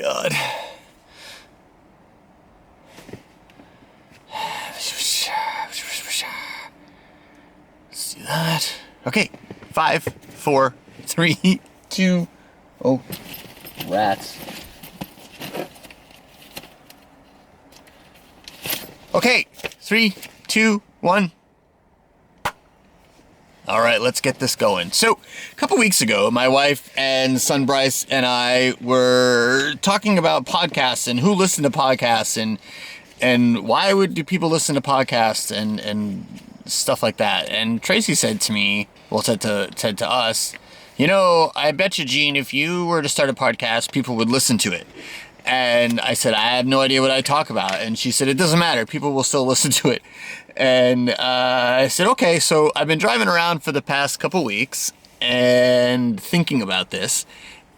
God. Let's do that. Okay. 5, 4, 3, 2. Oh, rats. Okay. 3, 2, 1. All right, let's get this going. So, a couple weeks ago, my wife and son Bryce and I were talking about podcasts and who listened to podcasts and why do people listen to podcasts and stuff like that. And Tracy said to us, you know, I bet you, Gene, if you were to start a podcast, people would listen to it. And I said, I have no idea what I talk about. And she said, it doesn't matter. People will still listen to it. And I said, okay. So I've been driving around for the past couple weeks and thinking about this.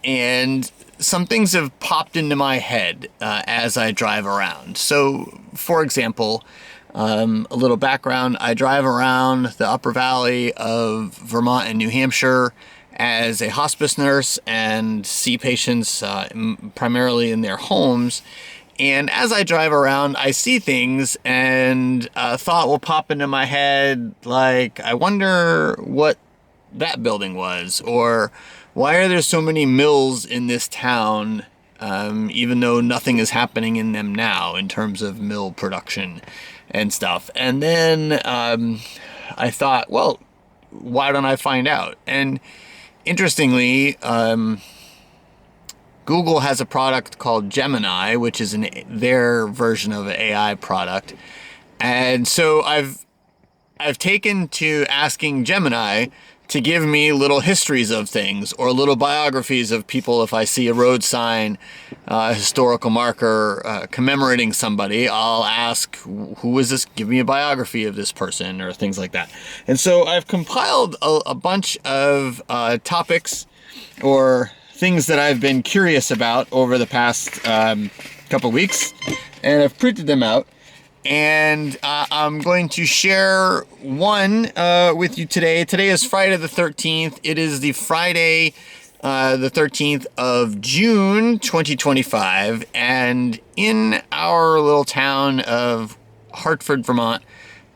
And some things have popped into my head as I drive around. So, for example, a little background. I drive around the Upper Valley of Vermont and New Hampshire as a hospice nurse and see patients primarily in their homes. And as I drive around, I see things and a thought will pop into my head like, I wonder what that building was, or why are there so many mills in this town, even though nothing is happening in them now in terms of mill production and stuff. And then I thought, well, why don't I find out? And interestingly, Google has a product called Gemini, which is their version of an AI product. And so I've taken to asking Gemini to give me little histories of things or little biographies of people. If I see a road sign, a historical marker commemorating somebody, I'll ask, who is this? Give me a biography of this person or things like that. And so I've compiled a bunch of topics or things that I've been curious about over the past couple weeks, and I've printed them out. And I'm going to share one with you today. Today is Friday the 13th. It is the Friday the 13th of June, 2025. And in our little town of Hartford, Vermont,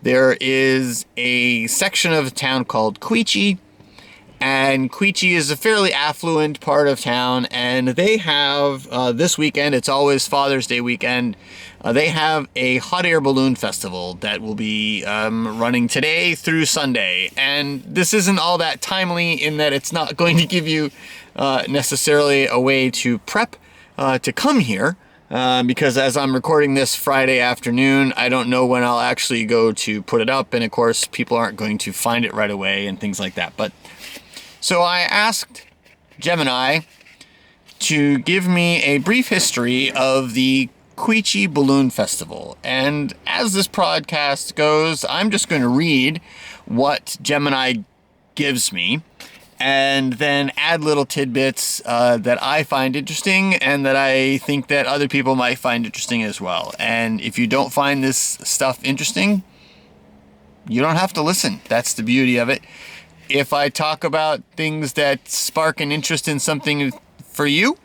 there is a section of the town called Quechee. And Quechee is a fairly affluent part of town, and they have, this weekend, it's always Father's Day weekend, they have a hot air balloon festival that will be running today through Sunday. And this isn't all that timely in that it's not going to give you necessarily a way to prep to come here, because as I'm recording this Friday afternoon, I don't know when I'll actually go to put it up, and of course people aren't going to find it right away and things like that. But so I asked Gemini to give me a brief history of the Quechee Balloon Festival. And as this podcast goes, I'm just going to read what Gemini gives me and then add little tidbits that I find interesting and that I think that other people might find interesting as well. And if you don't find this stuff interesting, you don't have to listen. That's the beauty of it. If I talk about things that spark an interest in something for you,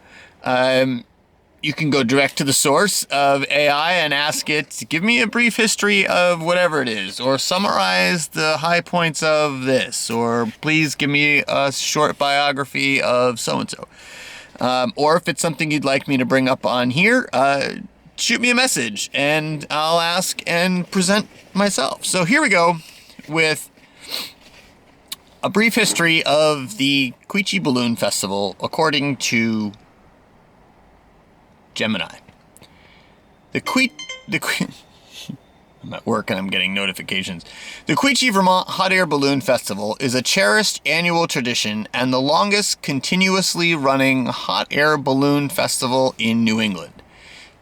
you can go direct to the source of AI and ask it to give me a brief history of whatever it is, or summarize the high points of this, or please give me a short biography of so-and-so. Or if it's something you'd like me to bring up on here, shoot me a message and I'll ask and present myself. So here we go with a brief history of the Quechee Balloon Festival, according to Gemini. I'm at work and I'm getting notifications. The Quechee, Vermont Hot Air Balloon Festival is a cherished annual tradition and the longest continuously running hot air balloon festival in New England.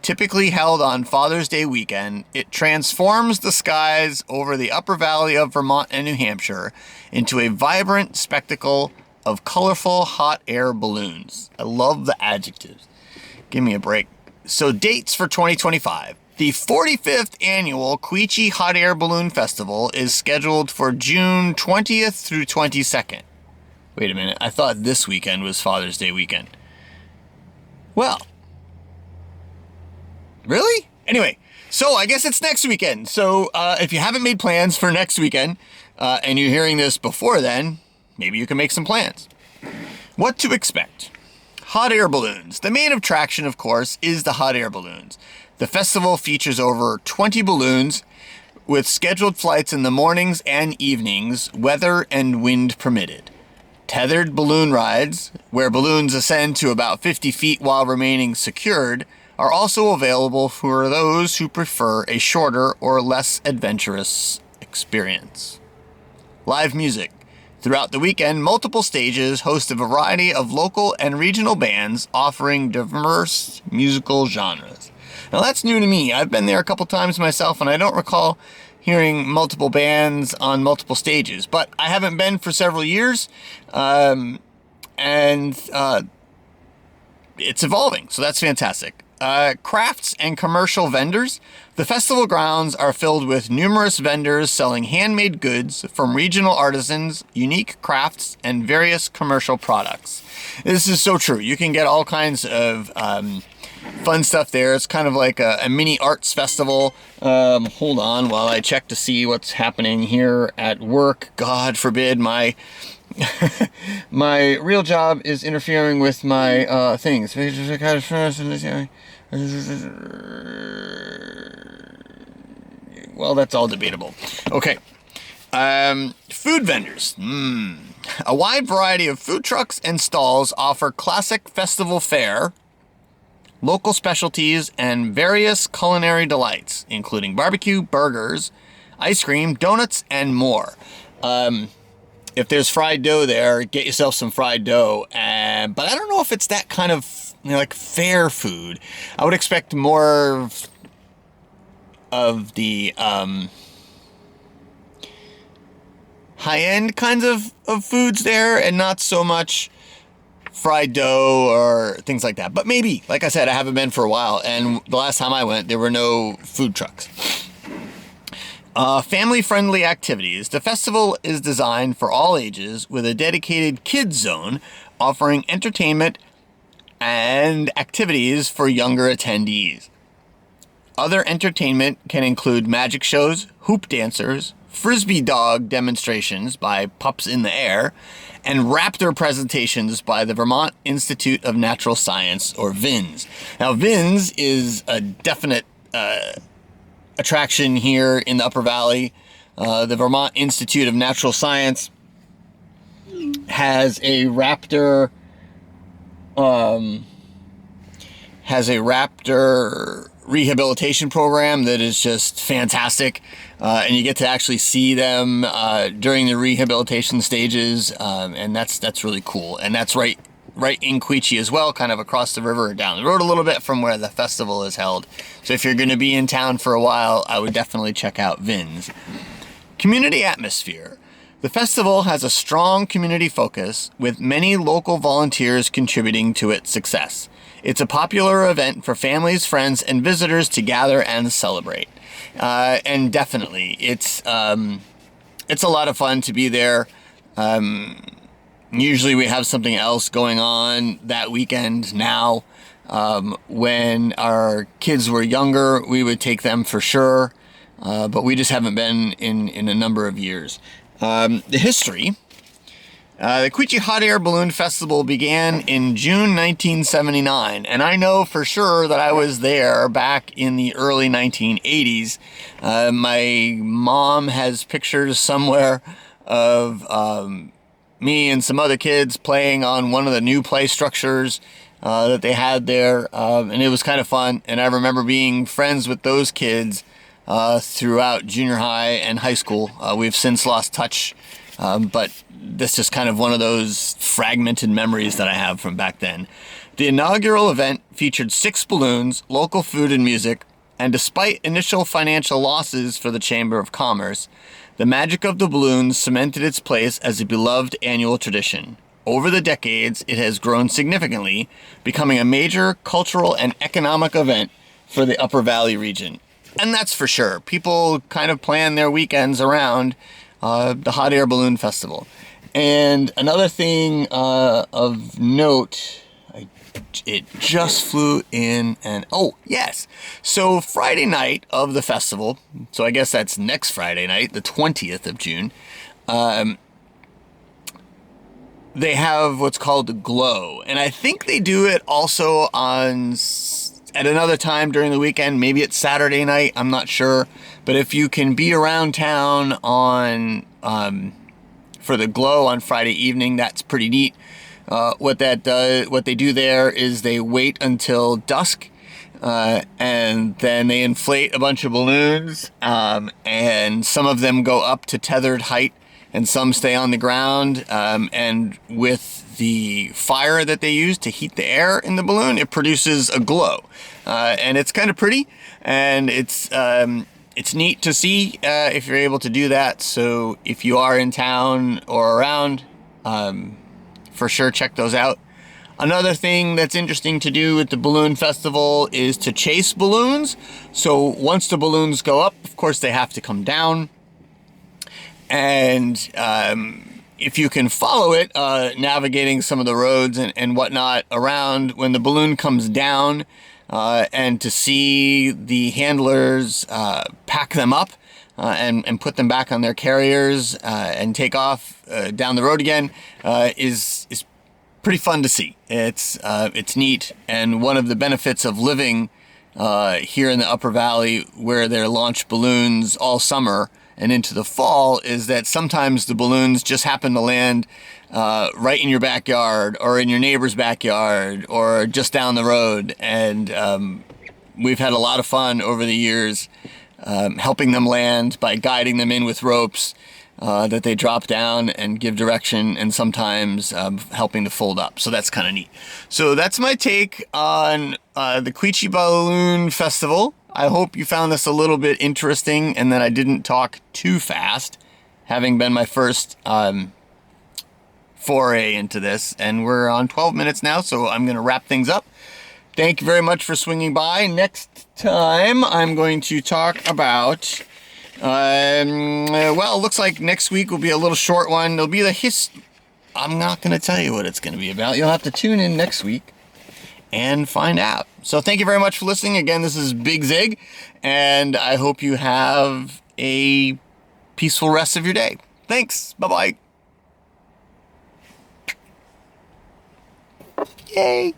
Typically held on Father's Day weekend, it transforms the skies over the upper valley of Vermont and New Hampshire into a vibrant spectacle of colorful hot air balloons. I love the adjectives. Give me a break. So dates for 2025. The 45th annual Quechee Hot Air Balloon Festival is scheduled for June 20th through 22nd. Wait a minute, I thought this weekend was Father's Day weekend. Well, Really? Anyway, so I guess it's next weekend. So if you haven't made plans for next weekend, and you're hearing this before then, maybe you can make some plans. What to expect? Hot air balloons. The main attraction, of course, is the hot air balloons. The festival features over 20 balloons with scheduled flights in the mornings and evenings, weather and wind permitted. Tethered balloon rides, where balloons ascend to about 50 feet while remaining secured, are also available for those who prefer a shorter or less adventurous experience. Live music. Throughout the weekend, multiple stages host a variety of local and regional bands offering diverse musical genres. Now that's new to me. I've been there a couple times myself, and I don't recall hearing multiple bands on multiple stages, but I haven't been for several years, and it's evolving, so that's fantastic. Crafts and commercial vendors. The festival grounds are filled with numerous vendors selling handmade goods from regional artisans, unique crafts, and various commercial products. This is so true. You can get all kinds of fun stuff there. It's kind of like a mini arts festival. Hold on while I check to see what's happening here at work. God forbid my my real job is interfering with my things. Well, that's all debatable. Okay. Food vendors. A wide variety of food trucks and stalls offer classic festival fare, local specialties, and various culinary delights, including barbecue, burgers, ice cream, donuts, and more. If there's fried dough there, get yourself some fried dough. But I don't know if it's that kind of like fair food. I would expect more of the high-end kinds of foods there, and not so much fried dough or things like that. But maybe, like I said, I haven't been for a while, and the last time I went, there were no food trucks. Family-friendly activities. The festival is designed for all ages with a dedicated kids zone offering entertainment and activities for younger attendees. Other entertainment can include magic shows, hoop dancers, frisbee dog demonstrations by pups in the air, and raptor presentations by the Vermont Institute of Natural Science, or VINS. Now, VINS is a definite attraction here in the Upper Valley. The Vermont Institute of Natural Science has a raptor rehabilitation program that is just fantastic, and you get to actually see them during the rehabilitation stages, and that's really cool. And that's right in Quechee as well, kind of across the river, down the road a little bit from where the festival is held. So if you're going to be in town for a while, I would definitely check out VINS. Community atmosphere. The festival has a strong community focus, with many local volunteers contributing to its success. It's a popular event for families, friends, and visitors to gather and celebrate. And definitely, it's a lot of fun to be there. Usually we have something else going on that weekend now. When our kids were younger, we would take them for sure, but we just haven't been in a number of years. The history. The Quechee Hot Air Balloon Festival began in June 1979, and I know for sure that I was there back in the early 1980s. My mom has pictures somewhere of me and some other kids playing on one of the new play structures that they had there, and it was kind of fun. And I remember being friends with those kids throughout junior high and high school. We've since lost touch, but this is kind of one of those fragmented memories that I have from back then. The inaugural event featured 6 balloons, local food and music, and despite initial financial losses for the Chamber of Commerce, the magic of the balloons cemented its place as a beloved annual tradition. Over the decades, it has grown significantly, becoming a major cultural and economic event for the Upper Valley region. And that's for sure. People kind of plan their weekends around the Hot Air Balloon Festival. And another thing of note, I it just flew in. And oh yes, so Friday night of the festival, so I guess that's next Friday night, the 20th of June, they have what's called the Glow, and I think they do it also at another time during the weekend. Maybe it's Saturday night, I'm not sure, but if you can be around town on for the Glow on Friday evening, that's pretty neat. What they do there is they wait until dusk, and then they inflate a bunch of balloons, and some of them go up to tethered height, and some stay on the ground. And with the fire that they use to heat the air in the balloon, it produces a glow, and it's kind of pretty, and it's neat to see if you're able to do that. So if you are in town or around, for sure check those out. Another thing that's interesting to do at the balloon festival is to chase balloons. So once the balloons go up, of course they have to come down, and if you can follow it, navigating some of the roads and whatnot around when the balloon comes down, and to see the handlers pack them up and put them back on their carriers and take off down the road again, is pretty fun to see. It's neat, and one of the benefits of living here in the Upper Valley, where they launch balloons all summer and into the fall, is that sometimes the balloons just happen to land right in your backyard or in your neighbor's backyard or just down the road. And we've had a lot of fun over the years helping them land by guiding them in with ropes that they drop down and give direction, and sometimes helping to fold up. So that's kind of neat. So that's my take on the Quechee Balloon Festival. I hope you found this a little bit interesting and that I didn't talk too fast, having been my first foray into this. And we're on 12 minutes now, so I'm going to wrap things up. Thank you very much for swinging by. Next time, I'm going to talk about, well, it looks like next week will be a little short one. It'll be I'm not going to tell you what it's going to be about. You'll have to tune in next week and find out. So thank you very much for listening. Again, this is Big Zig, and I hope you have a peaceful rest of your day. Thanks. Bye-bye. Yay.